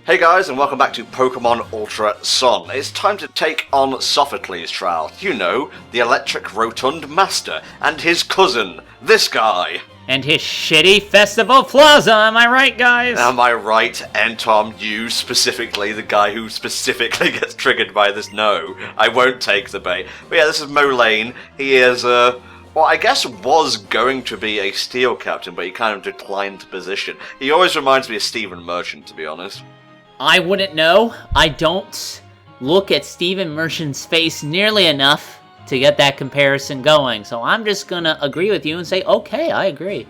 Hey guys, and welcome back to Pokemon Ultra Sun. It's time to take on Sophocles' trial. You know, the electric rotund master, and his cousin, this guy. And his shitty festival plaza, am I right, guys? Am I right, Tom? You specifically, the guy who specifically gets triggered by this? No, I won't take the bait. But yeah, this is Mo Lane. He is, well, I guess was going to be a Steel Captain, but he kind of declined position. He always reminds me of Stephen Merchant, to be honest. I wouldn't know. I don't look at Stephen Merchant's face nearly enough to get that comparison going. So I'm just gonna agree with you and say, okay, I agree.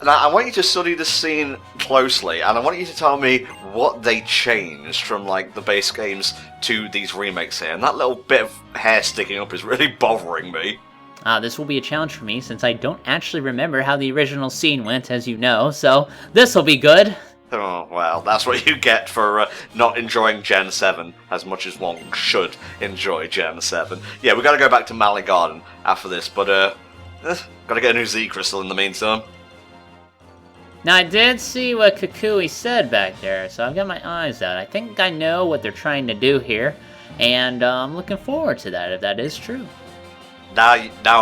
Now, I want you to study the scene closely, and I want you to tell me what they changed from, like, the base games to these remakes here. And that little bit of hair sticking up is really bothering me. This will be a challenge for me, since I don't actually remember how the original scene went, as you know, so this will be good. Oh, well, that's what you get for not enjoying Gen 7 as much as one should enjoy Gen 7. Yeah, we gotta go back to Malley Garden after this, but, gotta get a new Z-Crystal in the meantime. Now, I did see what Kukui said back there, so I've got my eyes out. I think I know what they're trying to do here, and I'm looking forward to that, if that is true. Now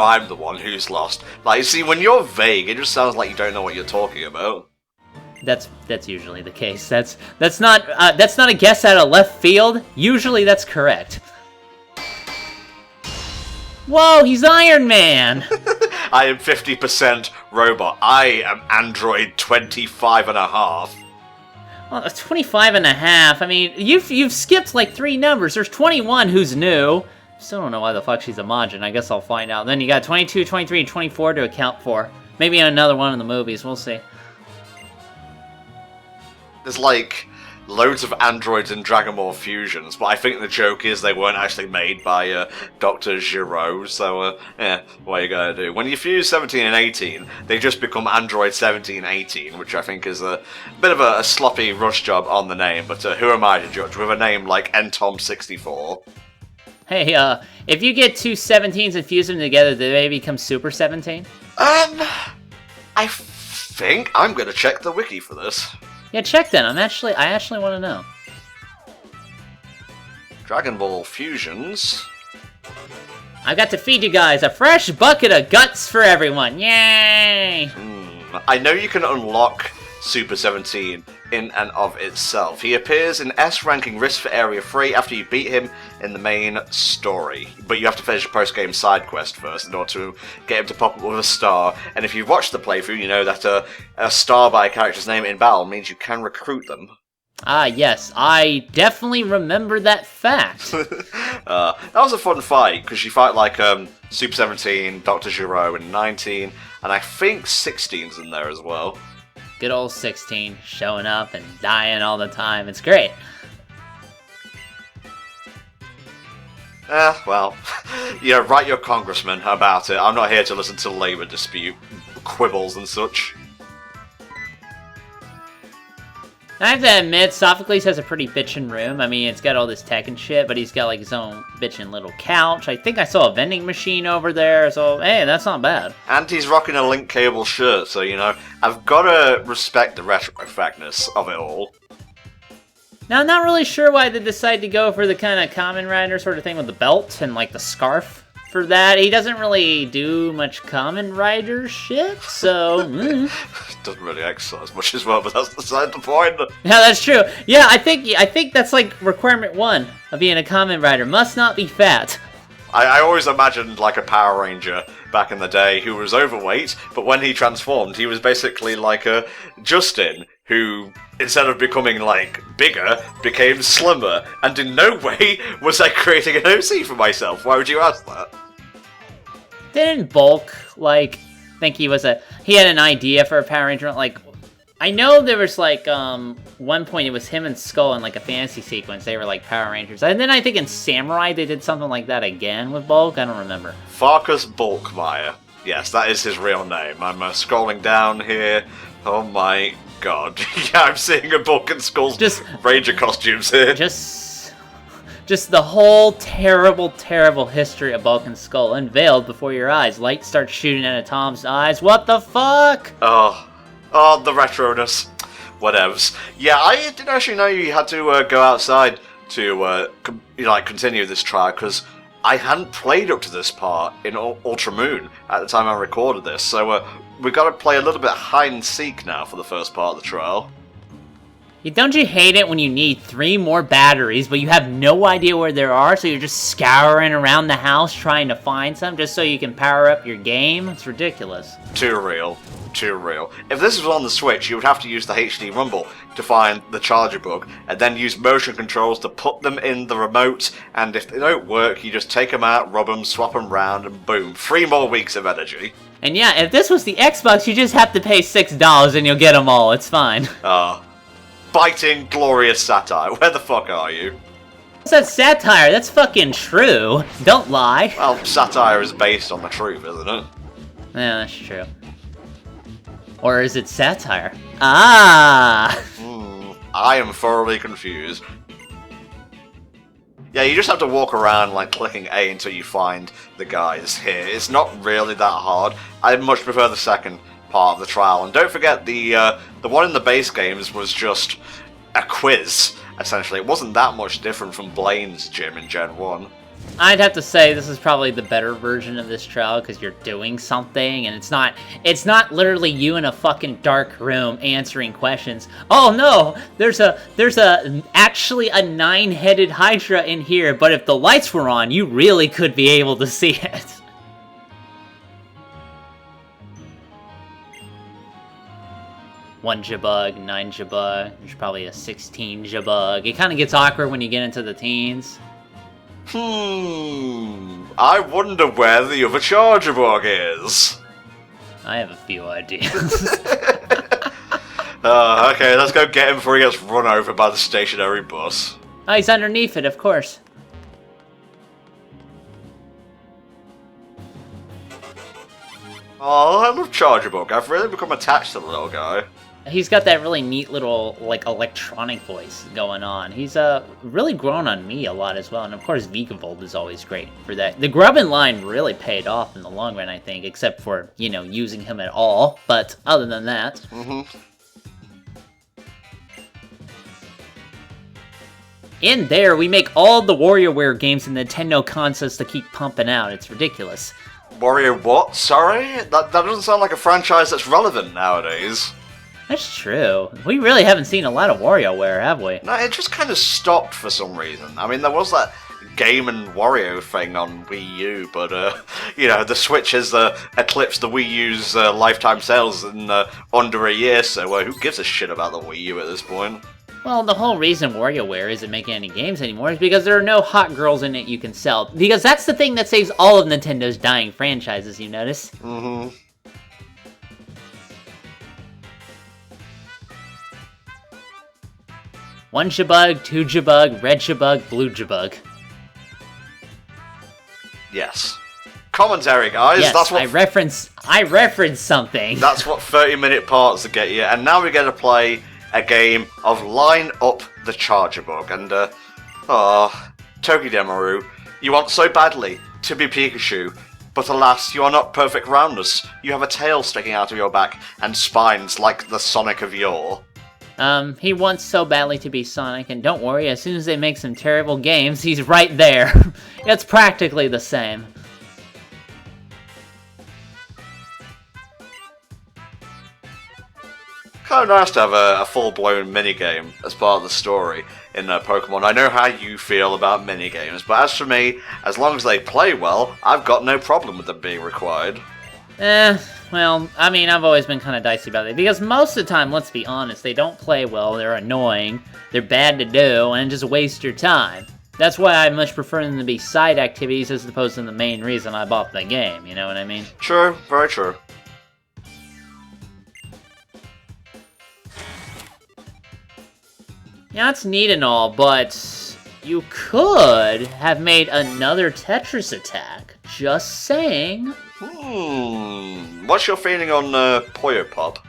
I'm the one who's lost. Like, see, when you're vague, it just sounds like you don't know what you're talking about. That's usually the case. That's not a guess out of left field. Usually that's correct. Whoa, he's Iron Man! I am 50% robot. I am Android 25.5. Well, 25.5. I mean, you've skipped like 3 numbers. There's 21 who's new. Still don't know why the fuck she's a Majin. I guess I'll find out. Then you got 22, 23, and 24 to account for. Maybe another one in the movies. We'll see. There's like loads of androids in Dragon Ball Fusions, but I think the joke is they weren't actually made by Dr. Giro, so yeah, what are you gonna do? When you fuse 17 and 18, they just become Android 17, 18, which I think is a bit of a sloppy rush job on the name, but who am I to judge with a name like Ntom64? Hey, if you get 2 17s and fuse them together, do they become Super 17? I think I'm gonna check the wiki for this. Yeah, check that. I actually want to know. Dragon Ball Fusions. I got to feed you guys a fresh bucket of guts for everyone. Yay! I know you can unlock Super 17 in and of itself. He appears in S ranking Risk for Area 3 after you beat him in the main story. But you have to finish a post-game side quest first in order to get him to pop up with a star. And if you've watched the playthrough, you know that a star by a character's name in battle means you can recruit them. Ah, yes. I definitely remember that fact. That was a fun fight, because you fight like Super 17, Dr. Giro, and 19, and I think 16's in there as well. Good old 16, showing up and dying all the time. It's great. Well, yeah, write your congressman about it. I'm not here to listen to labor dispute, quibbles and such. I have to admit, Sophocles has a pretty bitchin' room. I mean, it's got all this tech and shit, but he's got like his own bitchin' little couch. I think I saw a vending machine over there, so hey, that's not bad. And he's rocking a link cable shirt, so you know, I've gotta respect the retro effectness of it all. Now, I'm not really sure why they decided to go for the kind of Kamen Rider sort of thing with the belt and like the scarf for that. He doesn't really do much Kamen Rider shit, so... Doesn't really exercise much as well, but that's beside the point. Yeah, that's true. Yeah, I think that's like requirement 1 of being a Kamen Rider. Must not be fat. I always imagined like a Power Ranger back in the day who was overweight, but when he transformed, he was basically like a Justin, who, instead of becoming, like, bigger, became slimmer, and in no way was I creating an OC for myself. Why would you ask that? Didn't Bulk, like, think he had an idea for a Power Ranger? Like, I know there was, like, one point it was him and Skull in, like, a fantasy sequence. They were, like, Power Rangers. And then I think in Samurai they did something like that again with Bulk. I don't remember. Farkas Bulkmeyer. Yes, that is his real name. I'm scrolling down here. Oh my god. Yeah, I'm seeing a Bulk and Skull's Ranger costumes here. Just the whole terrible, terrible history of Bulk and Skull unveiled before your eyes. Light starts shooting out of Tom's eyes. What the fuck? Oh, the retroness. Whatevs. Yeah, I didn't actually know you had to go outside to continue this trial, because I hadn't played up to this part in Ultra Moon at the time I recorded this, so we've got to play a little bit hide and seek now for the first part of the trial. Don't you hate it when you need 3 more batteries, but you have no idea where they are, so you're just scouring around the house trying to find some just so you can power up your game? It's ridiculous. Too real. Too real. If this was on the Switch, you would have to use the HD Rumble to find the charger bug, and then use motion controls to put them in the remote, and if they don't work, you just take them out, rub them, swap them round, and boom, 3 more weeks of energy. And yeah, if this was the Xbox, you just have to pay $6 and you'll get them all, it's fine. Biting, glorious satire. Where the fuck are you? What's that satire? That's fucking true. Don't lie. Well, satire is based on the truth, isn't it? Yeah, that's true. Or is it satire? Ah! I am thoroughly confused. Yeah, you just have to walk around, like, clicking A until you find the guys here. It's not really that hard. I much prefer the second part of the trial. And don't forget, the one in the base games was just a quiz, essentially. It wasn't that much different from Blaine's gym in Gen 1. I'd have to say this is probably the better version of this trial because you're doing something and it's not literally you in a fucking dark room answering questions. Oh no, there's actually a 9-headed Hydra in here, but if the lights were on, you really could be able to see it. One Jabug, 9 Jabug, there's probably a 16 Jabug. It kind of gets awkward when you get into the teens. I wonder where the other charger bug is. I have a few ideas. Okay, let's go get him before he gets run over by the stationary bus. Oh, he's underneath it, of course. Oh, I love Charger Bug. I've really become attached to the little guy. He's got that really neat little, like, electronic voice going on. He's really grown on me a lot as well, and of course Vikavolt is always great for that. The Grubbin line really paid off in the long run, I think, except for, you know, using him at all, but other than that... In there, we make all the WarioWare games and Nintendo consoles to keep pumping out. It's ridiculous. Wario what? Sorry? That doesn't sound like a franchise that's relevant nowadays. That's true. We really haven't seen a lot of WarioWare, have we? No, it just kind of stopped for some reason. I mean, there was that Game and Wario thing on Wii U, but, you know, the Switch has eclipsed the Wii U's lifetime sales in under a year, so who gives a shit about the Wii U at this point? Well, the whole reason WarioWare isn't making any games anymore is because there are no hot girls in it you can sell. Because that's the thing that saves all of Nintendo's dying franchises, you notice? One Jabug, 2 Jabug, red Jabug, blue Jabug. Yes. Commentary, guys. Yes, that's what I referenced something. That's what 30-minute parts to get you. And now we get to play a game of Line Up the Charger Bug. And, Togedemaru, you want so badly to be Pikachu, but alas, you are not perfect roundness. You have a tail sticking out of your back and spines like the Sonic of yore. He wants so badly to be Sonic, and don't worry, as soon as they make some terrible games, he's right there. It's practically the same. Kind of nice to have a full-blown minigame as part of the story in Pokemon. I know how you feel about minigames, but as for me, as long as they play well, I've got no problem with them being required. Well, I mean, I've always been kind of dicey about it, because most of the time, let's be honest, they don't play well, they're annoying, they're bad to do, and just waste your time. That's why I much prefer them to be side activities as opposed to the main reason I bought the game, you know what I mean? True, very true. Yeah, that's neat and all, but you could have made another Tetris attack. Just saying. What's your feeling on Puyo Pop?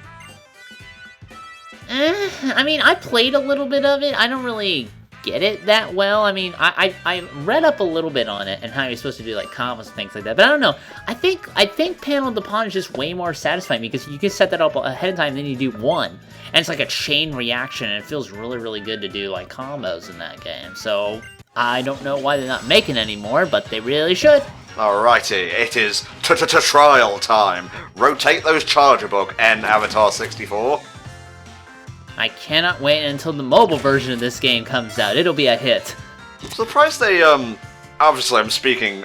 I mean, I played a little bit of it. I don't really get it that well. I mean, I read up a little bit on it and how you're supposed to do like combos and things like that. But I don't know. I think Panel of the Pawn is just way more satisfying because you can set that up ahead of time, and then you do one, and it's like a chain reaction, and it feels really, really good to do like combos in that game. So I don't know why they're not making any more, but they really should. Alrighty, it is trial time. Rotate those charger book, N Avatar 64. I cannot wait until the mobile version of this game comes out. It'll be a hit. Surprised they, obviously I'm speaking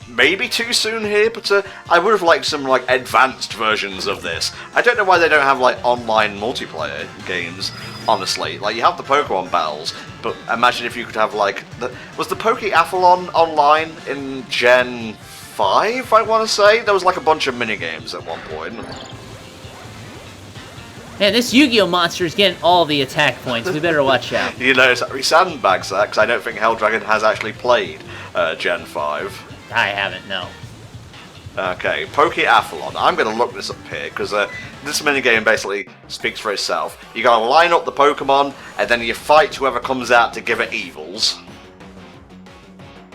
maybe too soon here, but I would have liked some, like, advanced versions of this. I don't know why they don't have, like, online multiplayer games, honestly. Like, you have the Pokemon battles, but imagine if you could have, like, was the Pokeathlon online in Gen 5, I want to say? There was, like, a bunch of minigames at one point. Man, this Yu-Gi-Oh! Monster is getting all the attack points. We better watch out. You notice that we sandbags that, because I don't think Helldragon has actually played Gen 5. I haven't, no. Okay, Pokeathlon. I'm going to look this up here, because this minigame basically speaks for itself. You got to line up the Pokemon, and then you fight whoever comes out to give it evils.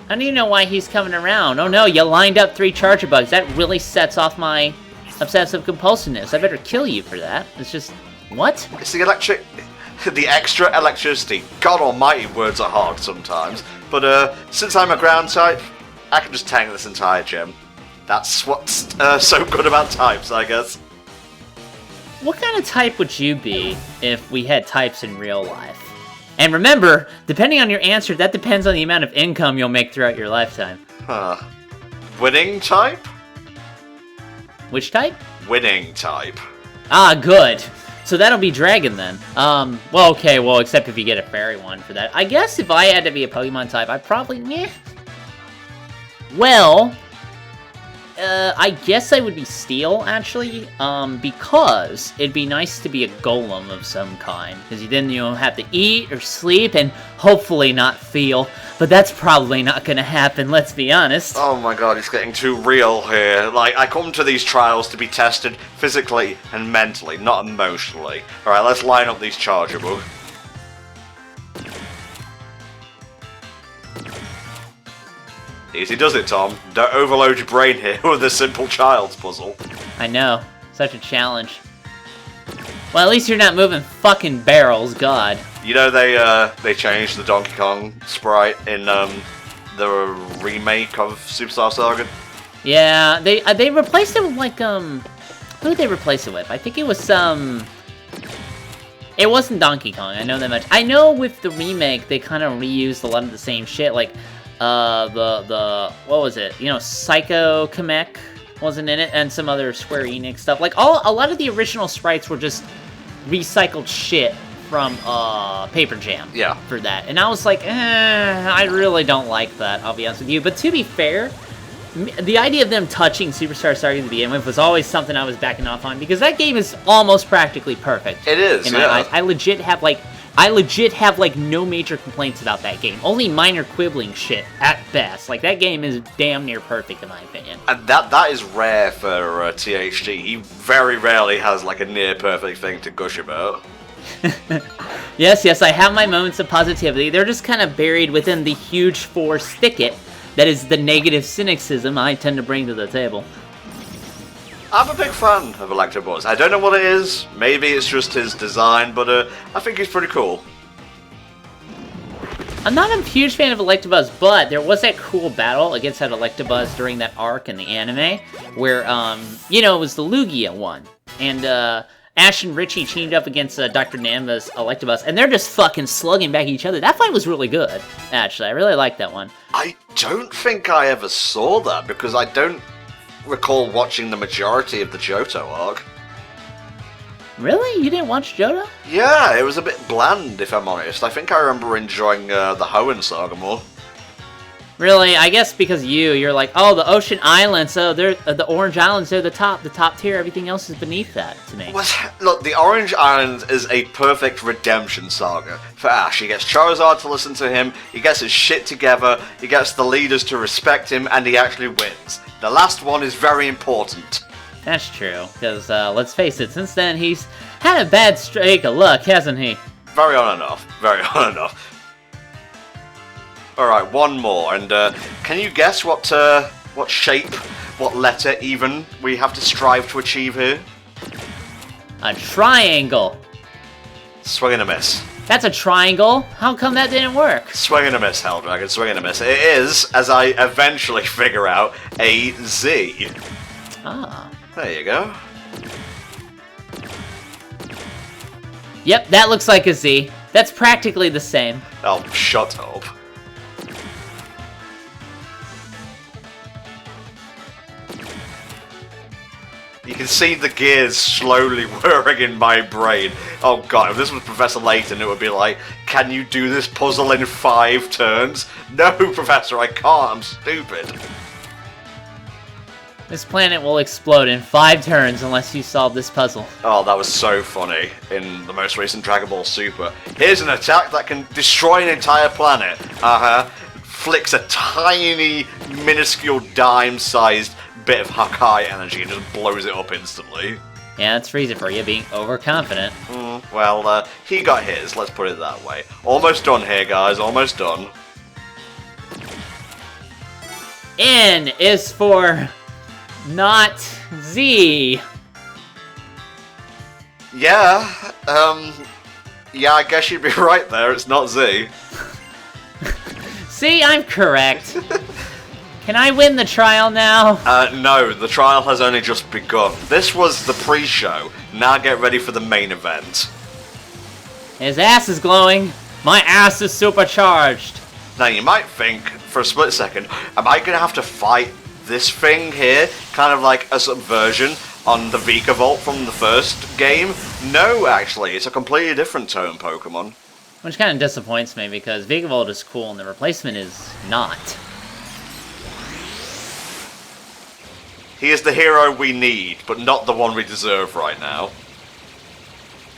I don't even know why he's coming around. Oh no, you lined up 3 Charger Bugs. That really sets off my obsessive compulsiveness. I better kill you for that. It's just... what? It's the extra electricity. God almighty, words are hard sometimes. But since I'm a ground type, I can just tank this entire gym. That's what's so good about types, I guess. What kind of type would you be if we had types in real life? And remember, depending on your answer, that depends on the amount of income you'll make throughout your lifetime. Huh. Winning type? Which type? Winning type. Ah, good. So that'll be Dragon then. Well, okay, well, except if you get a fairy one for that. I guess if I had to be a Pokemon type, I'd probably... meh. Well, I guess I would be Steel, actually, because it'd be nice to be a golem of some kind, because then you don't have to eat or sleep, and hopefully not feel, but that's probably not gonna happen, let's be honest. Oh my god, it's getting too real here. Like, I come to these trials to be tested physically and mentally, not emotionally. Alright, let's line up these charger books. Easy does it, Tom. Don't overload your brain here with a simple child's puzzle. I know. Such a challenge. Well, at least you're not moving fucking barrels, god. You know they changed the Donkey Kong sprite in the remake of Superstar Saga? Yeah, they replaced it with like who did they replace it with? I think it was it wasn't Donkey Kong, I know that much. I know with the remake they kind of reused a lot of the same shit, like the what was it? You know, Psycho Kamek wasn't in it, and some other Square Enix stuff. Like a lot of the original sprites were just recycled shit from Paper Jam. Yeah. For that, and I was like, I really don't like that. I'll be honest with you. But to be fair, the idea of them touching Superstar Saga to begin with was always something I was backing off on because that game is almost practically perfect. It is. In my eyes. I legit have like no major complaints about that game. Only minor quibbling shit at best. Like that game is damn near perfect in my opinion. And that is rare for THD. He very rarely has like a near perfect thing to gush about. Yes, I have my moments of positivity. They're just kind of buried within the huge force thicket that is the negative cynicism I tend to bring to the table. I'm a big fan of Electabuzz. I don't know what it is. Maybe it's just his design, but I think he's pretty cool. I'm not a huge fan of Electabuzz, but there was that cool battle against that Electabuzz during that arc in the anime, where, you know, it was the Lugia one. And, Ash and Richie teamed up against Dr. Namba's Electabuzz, and they're just fucking slugging back at each other. That fight was really good, actually. I really liked that one. I don't think I ever saw that, because I don't recall watching the majority of the Johto arc. Really? You didn't watch Johto? Yeah, it was a bit bland, if I'm honest. I think I remember enjoying the Hoenn saga more. Really? I guess because you're like, oh, the Ocean Islands, so they're the Orange Islands, they're the top tier. Everything else is beneath that to me. Well, look, the Orange Islands is a perfect redemption saga for Ash. He gets Charizard to listen to him, he gets his shit together, he gets the leaders to respect him, and he actually wins. The last one is very important. That's true, because let's face it, since then he's had a bad streak of luck, hasn't he? Very on and off. Very on and off. Alright, one more, and can you guess what shape, what letter even we have to strive to achieve here? A triangle. Swing and a miss. That's a triangle. How come that didn't work? Swing and a miss, Helldragon, swing and a miss. It is, as I eventually figure out, a Z. Ah. There you go. Yep, that looks like a Z. That's practically the same. Oh, shut up. You can see the gears slowly whirring in my brain. Oh god, if this was Professor Layton, it would be like, can you do this puzzle in 5 turns? No, Professor, I can't, I'm stupid. This planet will explode in 5 turns unless you solve this puzzle. Oh, that was so funny in the most recent Dragon Ball Super. Here's an attack that can destroy an entire planet. Flicks a tiny, minuscule dime-sized bit of Hakai energy and just blows it up instantly. Yeah, that's reason for you being overconfident. Well, he got his, let's put it that way. Almost done here, guys, almost done. N is for not Z. Yeah, yeah, I guess you'd be right there, it's not Z. See, I'm correct. Can I win the trial now? No, the trial has only just begun. This was the pre-show. Now get ready for the main event. His ass is glowing. My ass is supercharged. Now you might think, for a split second, am I going to have to fight this thing here? Kind of like a subversion on the Vika Vault from the first game? No, actually, it's a completely different Totem Pokemon. Which kind of disappoints me because Vika Vault is cool and the replacement is not. He is the hero we need, but not the one we deserve right now.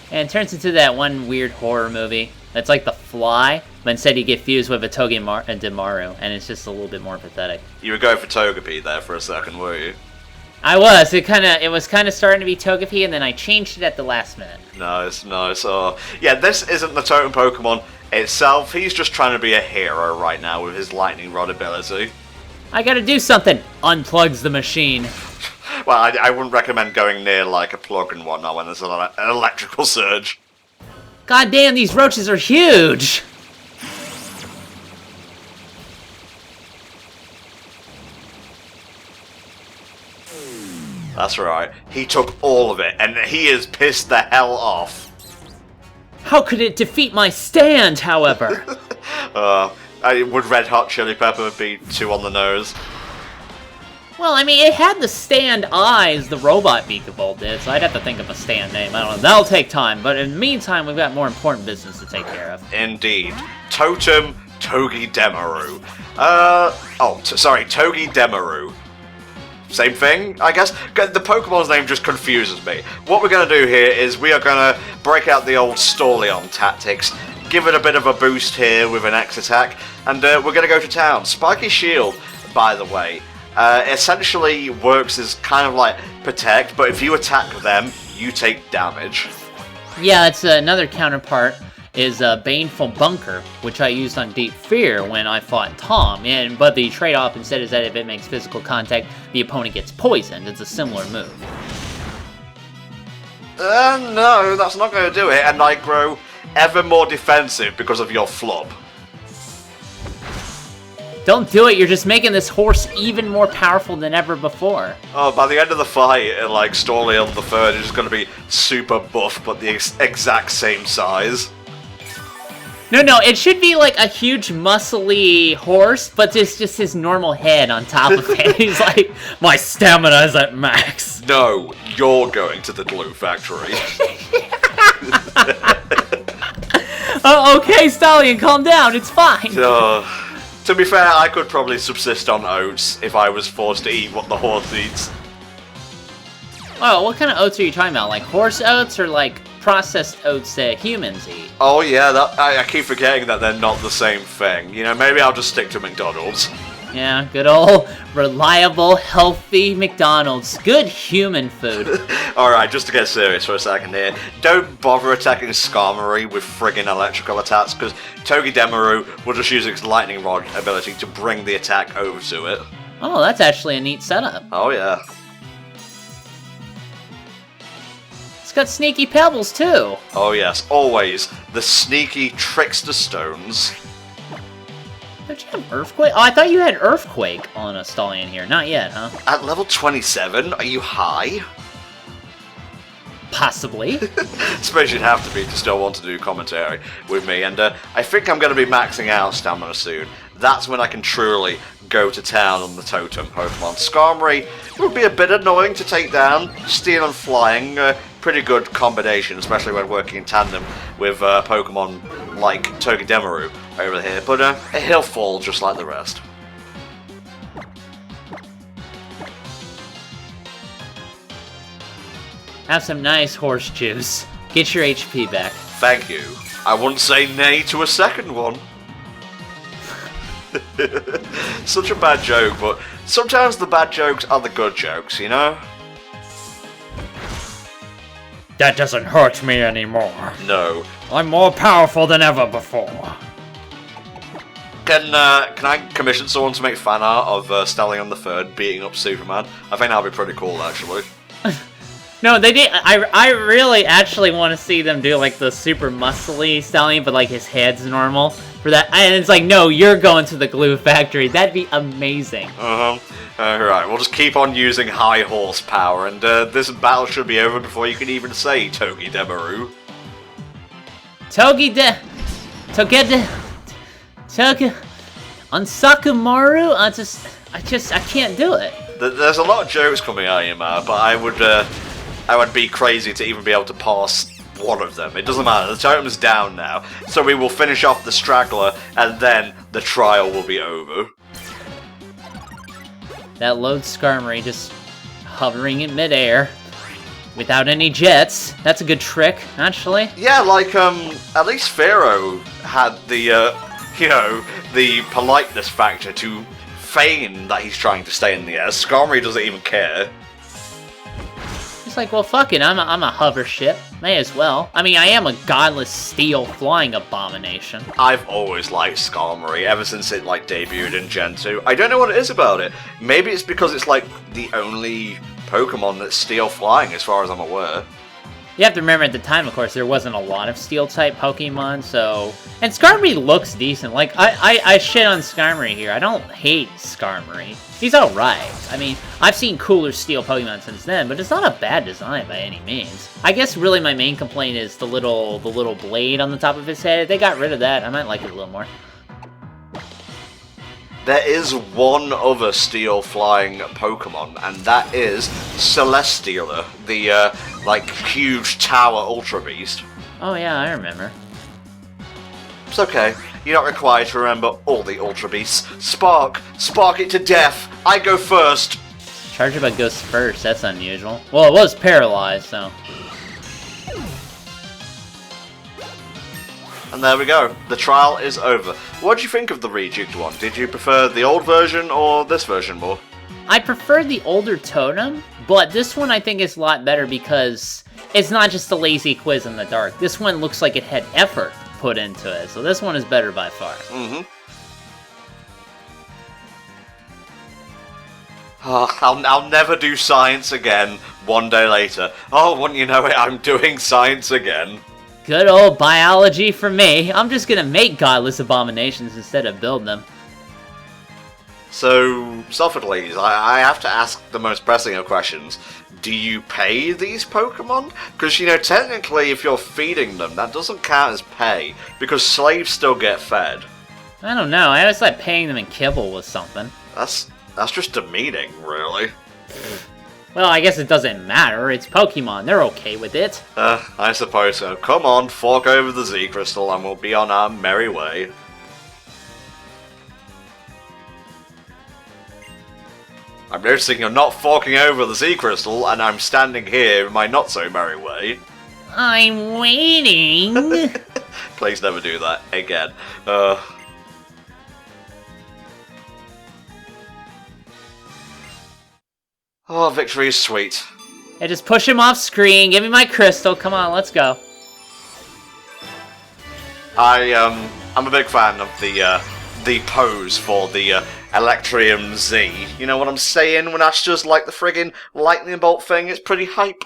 And it turns into that one weird horror movie that's like The Fly, but instead you get fused with a Togedemaru, and it's just a little bit more pathetic. You were going for Togepi there for a second, were you? I was. It was kind of starting to be Togepi, and then I changed it at the last minute. Nice, nice. Yeah, this isn't the Totem Pokemon itself. He's just trying to be a hero right now with his Lightning Rod ability. I gotta do something! Unplugs the machine. Well, I wouldn't recommend going near, like, a plug and whatnot when there's an electrical surge. God damn, these roaches are huge! That's right. He took all of it, and he is pissed the hell off. How could it defeat my stand, however? Would Red Hot Chili Pepper be too on the nose? Well, I mean, it had the stand eyes the robot Beakable did, so I'd have to think of a stand name. I don't know. That'll take time, but in the meantime, we've got more important business to take care of. Indeed. Totem Togedemaru. Togedemaru. Same thing, I guess? The Pokemon's name just confuses me. What we're going to do here is we are going to break out the old Storleon tactics, give it a bit of a boost here with an X attack, and we're going to go to town. Spiky Shield, by the way, essentially works as kind of like Protect, but if you attack them, you take damage. Yeah, it's another counterpart is Baneful Bunker, which I used on Deep Fear when I fought Tom, but the trade-off instead is that if it makes physical contact, the opponent gets poisoned. It's a similar move. No, that's not going to do it, and I grow ever more defensive because of your flub. Don't do it, you're just making this horse even more powerful than ever before. Oh, by the end of the fight, like, Storleon the Third is just going to be super buff, but the exact same size. No, it should be like a huge muscly horse, but just his normal head on top of it. He's like, my stamina is at max. No, you're going to the glue factory. Okay, Stallion, calm down, it's fine. To be fair, I could probably subsist on oats if I was forced to eat what the horse eats. Oh, what kind of oats are you talking about? Like horse oats or like processed oats that humans eat? Oh yeah, I keep forgetting that they're not the same thing. You know, maybe I'll just stick to McDonald's. Yeah, good old, reliable, healthy McDonald's. Good human food. Alright, just to get serious for a second here, don't bother attacking Skarmory with friggin' electrical attacks, because Togedemaru will just use its Lightning Rod ability to bring the attack over to it. Oh, that's actually a neat setup. Oh yeah. It's got sneaky pebbles, too. Oh yes, always. The sneaky trickster stones. Don't you have Earthquake? Oh, I thought you had Earthquake on a Stallion here. Not yet, huh? At level 27, are you high? Possibly. Suppose you'd have to be to still want to do commentary with me, and I think I'm going to be maxing out stamina soon. That's when I can truly go to town on the Totem Pokemon. Skarmory would be a bit annoying to take down. Steel and Flying, pretty good combination, especially when working in tandem with Pokemon like Togedemaru over here, but he'll fall just like the rest. Have some nice horse juice. Get your HP back. Thank you. I wouldn't say nay to a second one. Such a bad joke, but sometimes the bad jokes are the good jokes, you know? That doesn't hurt me anymore. No. I'm more powerful than ever before. Can I commission someone to make fan art of Stallion the Third beating up Superman? I think that'd be pretty cool, actually. No, they did. I really actually want to see them do like the super muscly Stallion, but like his head's normal for that. And it's like, no, you're going to the glue factory. That'd be amazing. Alright, we'll just keep on using high horsepower, and this battle should be over before you can even say Togedemaru. On Sakamaru, I can't do it. There's a lot of jokes coming at you, man, but I would be crazy to even be able to pass one of them. It doesn't matter, the totem's down now, so we will finish off the straggler, and then the trial will be over. That load Skarmory just hovering in midair without any jets. That's a good trick, actually. Yeah, like, at least Pharaoh had the, the politeness factor to feign that he's trying to stay in the air. Skarmory doesn't even care. He's like, well, fuck it, I'm a hover ship. May as well. I mean, I am a godless steel flying abomination. I've always liked Skarmory, ever since it, like, debuted in Gen 2. I don't know what it is about it. Maybe it's because it's, like, the only Pokemon that's steel flying, as far as I'm aware. You have to remember, at the time, of course, there wasn't a lot of Steel-type Pokemon, so... And Skarmory looks decent. Like, I shit on Skarmory here. I don't hate Skarmory. He's alright. I mean, I've seen cooler Steel Pokemon since then, but it's not a bad design by any means. I guess, really, my main complaint is the little blade on the top of his head. If they got rid of that, I might like it a little more. There is one other steel-flying Pokemon, and that is Celesteela, the, like, huge tower Ultra Beast. Oh yeah, I remember. It's okay. You're not required to remember all the Ultra Beasts. Spark it to death! I go first! Charjabug goes first, that's unusual. Well, it was paralyzed, so... And there we go. The trial is over. What did you think of the rejigged one? Did you prefer the old version or this version more? I prefer the older Totem, but this one I think is a lot better because it's not just a lazy quiz in the dark. This one looks like it had effort put into it, so this one is better by far. Oh, I'll never do science again one day later. Oh, wouldn't you know it, I'm doing science again. Good old biology for me. I'm just gonna make godless abominations instead of build them. So, Sophocles, I have to ask the most pressing of questions. Do you pay these Pokemon? Because, technically if you're feeding them, that doesn't count as pay, because slaves still get fed. I don't know, I always thought paying them in kibble was something. That's just demeaning, really. Well, I guess it doesn't matter, it's Pokemon, they're okay with it. I suppose so. Come on, fork over the Z-Crystal and we'll be on our merry way. I'm noticing you're not forking over the Z-Crystal, and I'm standing here in my not-so-merry way. I'm waiting! Please never do that again. Oh, victory is sweet. Hey, just push him off screen. Give me my crystal. Come on, let's go. I'm a big fan of the pose for the Electrium Z. You know what I'm saying? When Ash does like the friggin' lightning bolt thing, it's pretty hype.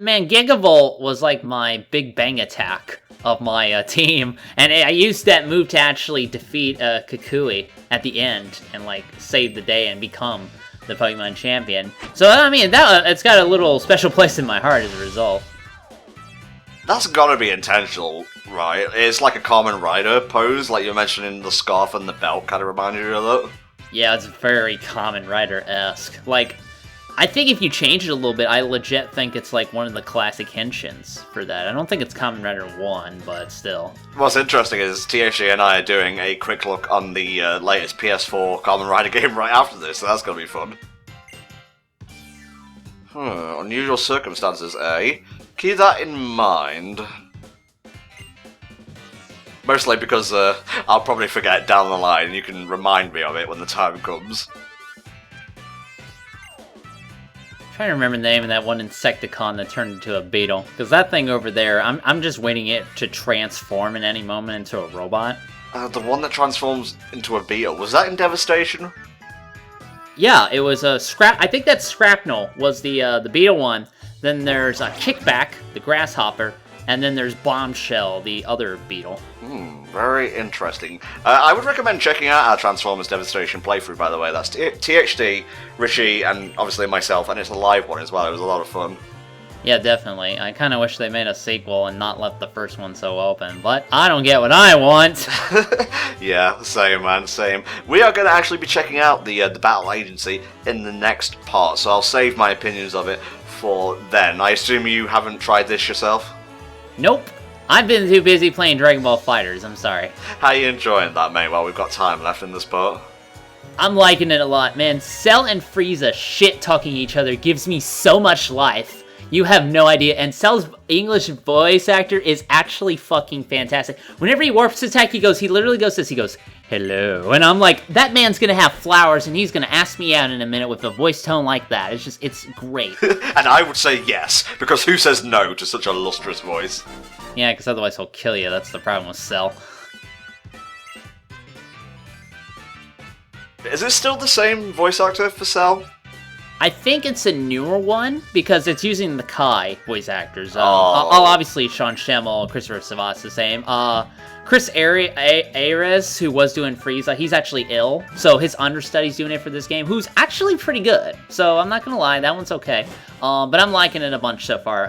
Man, Gigavolt was like my big bang attack of my team, and I used that move to actually defeat Kukui at the end and like save the day and become the Pokemon champion. So I mean, it's got a little special place in my heart as a result. That's gotta be intentional, right? It's like a common rider pose, like you're mentioning the scarf and the belt kind of remind you of that. Yeah, it's very Kamen Rider-esque. Like, I think if you change it a little bit, I legit think it's like one of the classic henshins for that. I don't think it's Kamen Rider 1, but still. What's interesting is THG and I are doing a quick look on the latest PS4 Kamen Rider game right after this, so that's gonna be fun. Unusual circumstances, eh? Keep that in mind. Mostly because I'll probably forget down the line, and you can remind me of it when the time comes. I'm trying to remember the name of that one Insecticon that turned into a beetle. Because that thing over there, I'm just waiting it to transform in any moment into a robot. The one that transforms into a beetle, was that in Devastation? Yeah, it was a I think that Scrapnel was the beetle one. Then there's a Kickback, the grasshopper, and then there's Bombshell, the other beetle. Very interesting. I would recommend checking out our Transformers Devastation playthrough, by the way. That's THD, Richie, and obviously myself, and it's a live one as well. It was a lot of fun. Yeah, definitely. I kind of wish they made a sequel and not left the first one so open, but I don't get what I want. Yeah, same, man, same. We are going to actually be checking out the Battle Agency in the next part, so I'll save my opinions of it for then. I assume you haven't tried this yourself? Nope. I've been too busy playing Dragon Ball FighterZ, I'm sorry. How are you enjoying that, mate, while we've got time left in this part? I'm liking it a lot, man. Cell and Frieza shit-talking each other gives me so much life. You have no idea. And Cell's English voice actor is actually fucking fantastic. Whenever he warps his attack, he literally goes this, he goes, hello. And I'm like, that man's gonna have flowers and he's gonna ask me out in a minute with a voice tone like that. It's great. And I would say yes, because who says no to such a lustrous voice? Yeah, because otherwise he'll kill you. That's the problem with Cell. Is it still the same voice actor for Cell? I think it's a newer one, because it's using the Kai voice actors. Obviously, Sean Schemmel, Christopher Savat's the same. Chris Ayres, who was doing Frieza, he's actually ill, so his understudy's doing it for this game, who's actually pretty good. So I'm not gonna lie, that one's okay. But I'm liking it a bunch so far.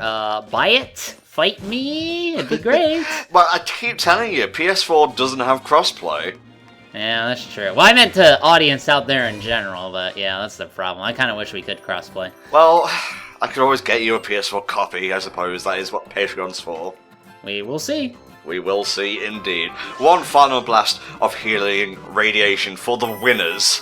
Buy it, fight me, it'd be great. Well, I keep telling you, PS4 doesn't have crossplay. Yeah, that's true. Well, I meant to audience out there in general, but yeah, that's the problem. I kind of wish we could crossplay. Well, I could always get you a PS4 copy, I suppose. That is what Patreon's for. We will see. We will see, indeed. One final blast of healing radiation for the winners.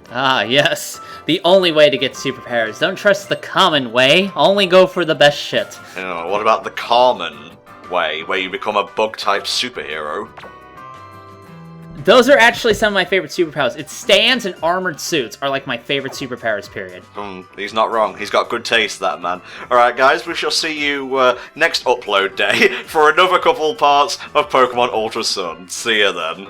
Ah, yes. The only way to get superpowers. Don't trust the common way. Only go for the best shit. You know, what about the common way, where you become a bug-type superhero? Those are actually some of my favorite superpowers. Its stands and armored suits are like my favorite superpowers, period. He's not wrong. He's got good taste, that man. Alright guys, we shall see you next upload day for another couple parts of Pokemon Ultra Sun. See you then.